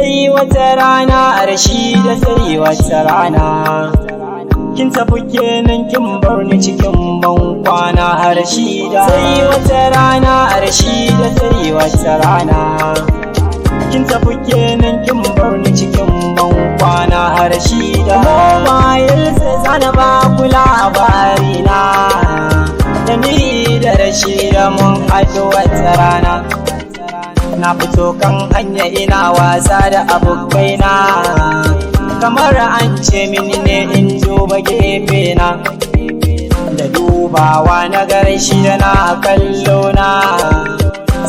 sai wata rana Rashida sai wata rana kin tafi kenan kin bar ni cikin ban kwana Rashida sai wata rana Rashida sai wata rana kin tafi kenan kin bar ni cikin ban kwana Rashida mobile sai zana ba ku labari na da ni da Rashida mun haɗu wata rana na fito kan hanya ina wasa da abokaina kamar an ce mini ne in duba gefe na da dubawa na ga Rashida na kallo na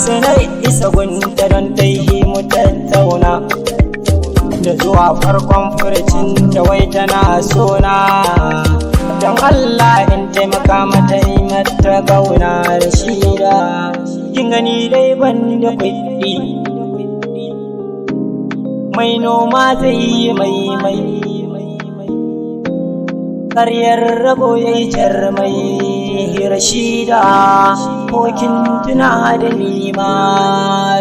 sai na isa gunta don ta yi mu tattauna da zuwa farkon furcin ta wai tana sona don Allah in taimaka mata yi mata gauna Rashida kin gani dai ban da kuɗi mai noma zai yi mai ƙaryar rabo ya yi jarmai Rashida ko kin tuna da nima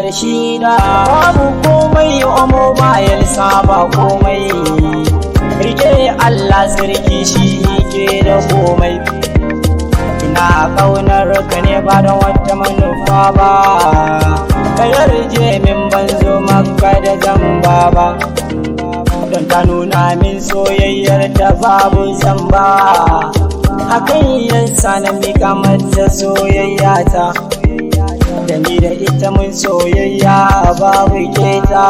Rashida babu komai omo bayan saba komai rike Allah sarki shi ke da komai ina ƙaunar ka ne ba don wata manufa ba ka yarje min ban zo maka da zamba ba don ta nuna min soyayyar ta babu zamba hakan yasa na mika mata soyayya ta da ni da ita mun soyayya babu keta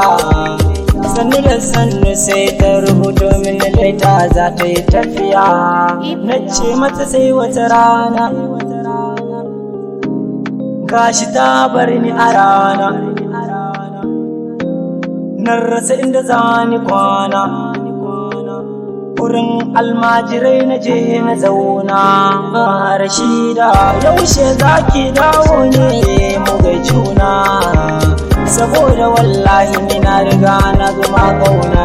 sannu da sannu sai ta rubuto min laita za ta yi tafiya na ce mata sai wata rana gashi ta bar ni a rana na rasa inda za ni kwana wurin almajirai na je na zauna Rashida yaushe za ki dawo ne mu ga juna saboda wallahi ni na riga na zama kauna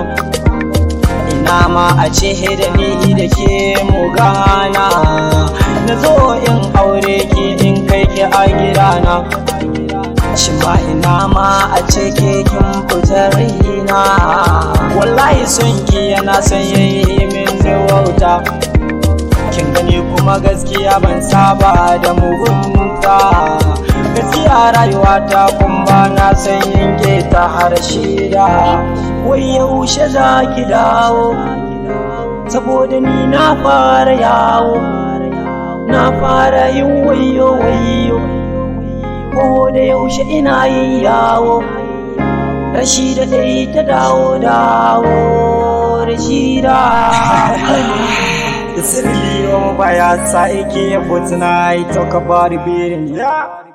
ina ma a ce da ni da ke mu gana na zo in aure ki in kai ki a gidana shi ma ina ma a ce ke kin fita raina wallahi son ki yana son yayi min wauta kin gani kuma gaskiya ban saba da mugunta gaskiya rayuwata kun ba na san yanke ta Rashida wai yaushe za ki dawo saboda ni na fara yawo na fara yin wayo ko da yaushe ina yin yawo Rashida dai ta dawo Rashida This is Leo by our side, talk about the beating. Yeah.